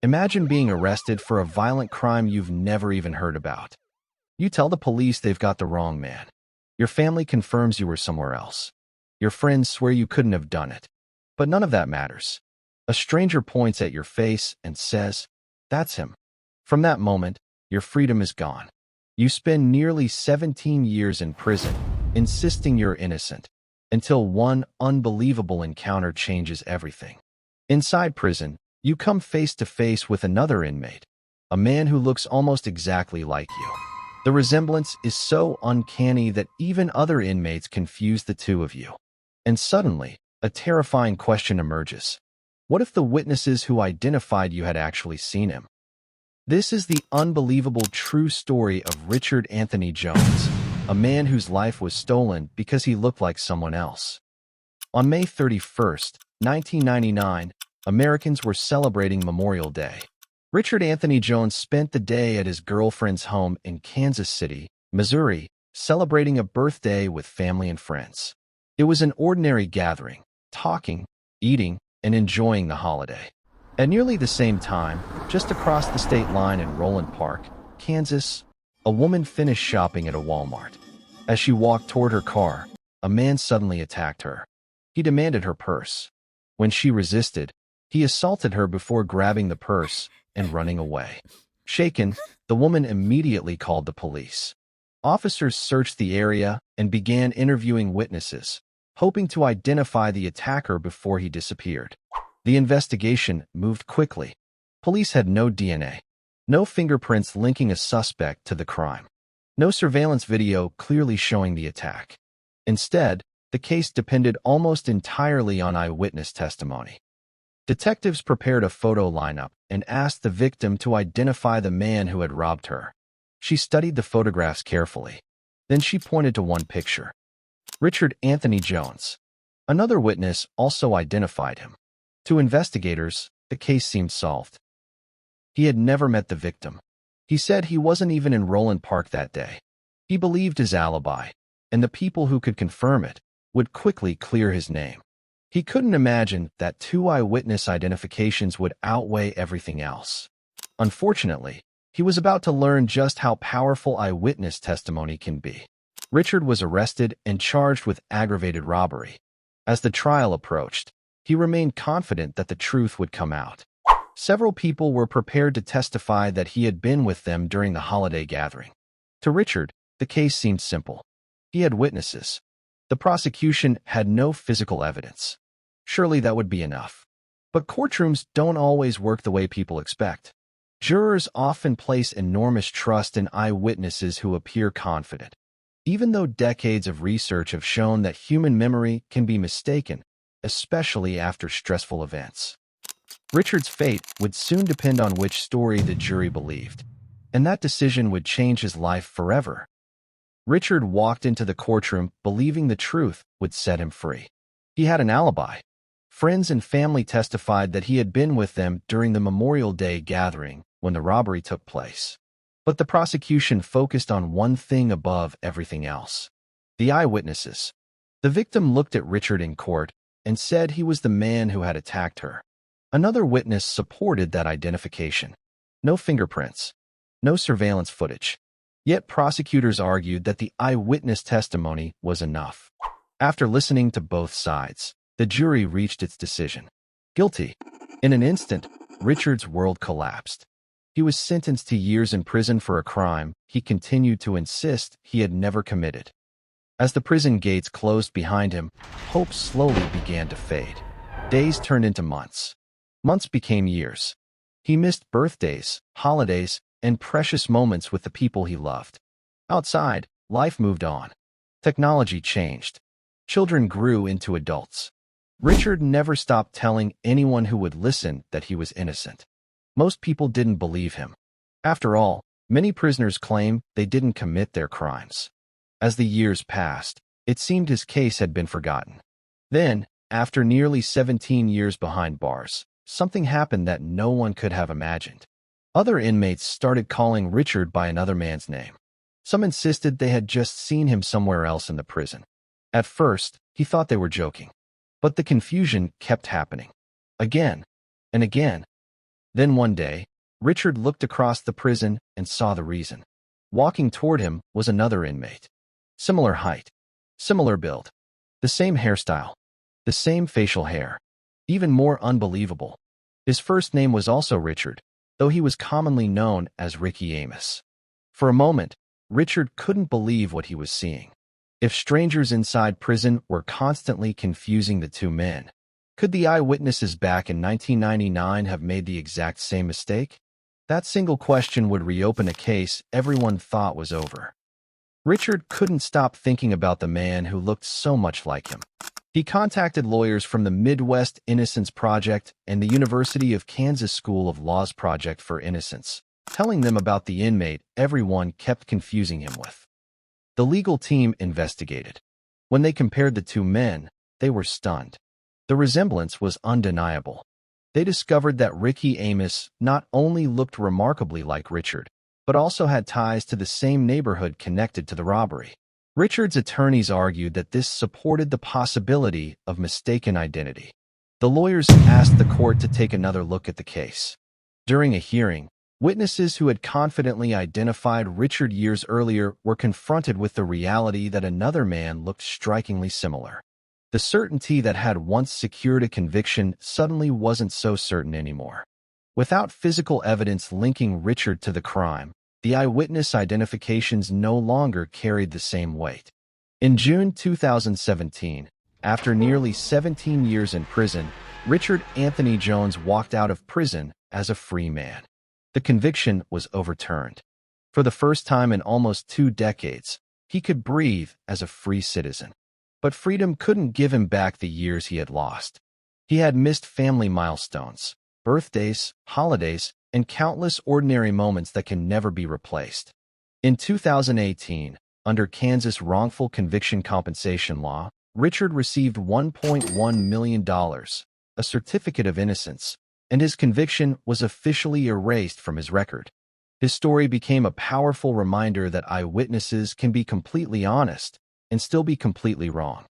Imagine being arrested for a violent crime you've never even heard about. You tell the police they've got the wrong man. Your family confirms you were somewhere else. Your friends swear you couldn't have done it. But none of that matters. A stranger points at your face and says, "That's him." From that moment, your freedom is gone. You spend nearly 17 years in prison, insisting you're innocent, until one unbelievable encounter changes everything. Inside prison, you come face to face with another inmate, a man who looks almost exactly like you. The resemblance is so uncanny that even other inmates confuse the two of you. And suddenly, a terrifying question emerges. What if the witnesses who identified you had actually seen him? This is the unbelievable true story of Richard Anthony Jones, a man whose life was stolen because he looked like someone else. On May 31st, 1999, Americans were celebrating Memorial Day. Richard Anthony Jones spent the day at his girlfriend's home in Kansas City, Missouri, celebrating a birthday with family and friends. It was an ordinary gathering, talking, eating, and enjoying the holiday. At nearly the same time, just across the state line in Roland Park, Kansas, a woman finished shopping at a Walmart. As she walked toward her car, a man suddenly attacked her. He demanded her purse. When she resisted, he assaulted her before grabbing the purse and running away. Shaken, the woman immediately called the police. Officers searched the area and began interviewing witnesses, hoping to identify the attacker before he disappeared. The investigation moved quickly. Police had no DNA, no fingerprints linking a suspect to the crime, no surveillance video clearly showing the attack. Instead, the case depended almost entirely on eyewitness testimony. Detectives prepared a photo lineup and asked the victim to identify the man who had robbed her. She studied the photographs carefully. Then she pointed to one picture. Richard Anthony Jones. Another witness also identified him. To investigators, the case seemed solved. He had never met the victim. He said he wasn't even in Roland Park that day. He believed his alibi, and the people who could confirm it would quickly clear his name. He couldn't imagine that two eyewitness identifications would outweigh everything else. Unfortunately, he was about to learn just how powerful eyewitness testimony can be. Richard was arrested and charged with aggravated robbery. As the trial approached, he remained confident that the truth would come out. Several people were prepared to testify that he had been with them during the holiday gathering. To Richard, the case seemed simple. He had witnesses. The prosecution had no physical evidence. Surely that would be enough. But courtrooms don't always work the way people expect. Jurors often place enormous trust in eyewitnesses who appear confident. Even though decades of research have shown that human memory can be mistaken, especially after stressful events. Richard's fate would soon depend on which story the jury believed, and that decision would change his life forever. Richard walked into the courtroom believing the truth would set him free. He had an alibi. Friends and family testified that he had been with them during the Memorial Day gathering when the robbery took place. But the prosecution focused on one thing above everything else: the eyewitnesses. The victim looked at Richard in court and said he was the man who had attacked her. Another witness supported that identification. No fingerprints, no surveillance footage. Yet prosecutors argued that the eyewitness testimony was enough. After listening to both sides, the jury reached its decision. Guilty. In an instant, Richard's world collapsed. He was sentenced to years in prison for a crime he continued to insist he had never committed. As the prison gates closed behind him, hope slowly began to fade. Days turned into months. Months became years. He missed birthdays, holidays, and precious moments with the people he loved. Outside, life moved on. Technology changed. Children grew into adults. Richard never stopped telling anyone who would listen that he was innocent. Most people didn't believe him. After all, many prisoners claim they didn't commit their crimes. As the years passed, it seemed his case had been forgotten. Then, after nearly 17 years behind bars, something happened that no one could have imagined. Other inmates started calling Richard by another man's name. Some insisted they had just seen him somewhere else in the prison. At first, he thought they were joking. But the confusion kept happening. Again and again. Then one day, Richard looked across the prison and saw the reason. Walking toward him was another inmate. Similar height, similar build, the same hairstyle, the same facial hair. Even more unbelievable, his first name was also Richard, though he was commonly known as Ricky Amos. For a moment, Richard couldn't believe what he was seeing. If strangers inside prison were constantly confusing the two men, could the eyewitnesses back in 1999 have made the exact same mistake? That single question would reopen a case everyone thought was over. Richard couldn't stop thinking about the man who looked so much like him. He contacted lawyers from the Midwest Innocence Project and the University of Kansas School of Law's Project for Innocence, telling them about the inmate everyone kept confusing him with. The legal team investigated. When they compared the two men, they were stunned. The resemblance was undeniable. They discovered that Ricky Amos not only looked remarkably like Richard, but also had ties to the same neighborhood connected to the robbery. Richard's attorneys argued that this supported the possibility of mistaken identity. The lawyers asked the court to take another look at the case. During a hearing, witnesses who had confidently identified Richard years earlier were confronted with the reality that another man looked strikingly similar. The certainty that had once secured a conviction suddenly wasn't so certain anymore. Without physical evidence linking Richard to the crime, the eyewitness identifications no longer carried the same weight. In June 2017, after nearly 17 years in prison, Richard Anthony Jones walked out of prison as a free man. The conviction was overturned. For the first time in almost 2 decades, he could breathe as a free citizen. But freedom couldn't give him back the years he had lost. He had missed family milestones, birthdays, holidays, and countless ordinary moments that can never be replaced. In 2018, under Kansas wrongful conviction compensation law, Richard received $1.1 million, a certificate of innocence, and his conviction was officially erased from his record. His story became a powerful reminder that eyewitnesses can be completely honest and still be completely wrong.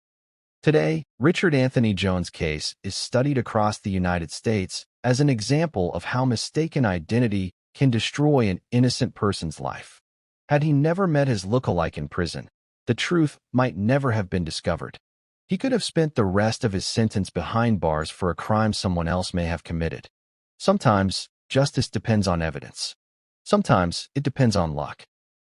Today, Richard Anthony Jones' case is studied across the United States as an example of how mistaken identity can destroy an innocent person's life. Had he never met his lookalike in prison, the truth might never have been discovered. He could have spent the rest of his sentence behind bars for a crime someone else may have committed. Sometimes, justice depends on evidence. Sometimes, it depends on luck.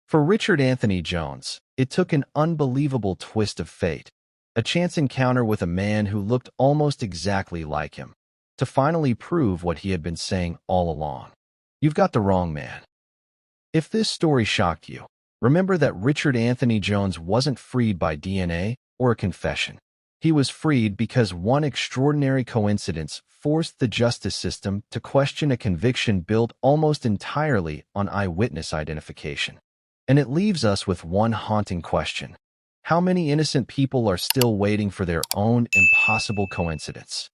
For Richard Anthony Jones, it took an unbelievable twist of fate, a chance encounter with a man who looked almost exactly like him, to finally prove what he had been saying all along. You've got the wrong man. If this story shocked you, remember that Richard Anthony Jones wasn't freed by DNA or a confession. He was freed because one extraordinary coincidence forced the justice system to question a conviction built almost entirely on eyewitness identification. And it leaves us with one haunting question. How many innocent people are still waiting for their own impossible coincidence?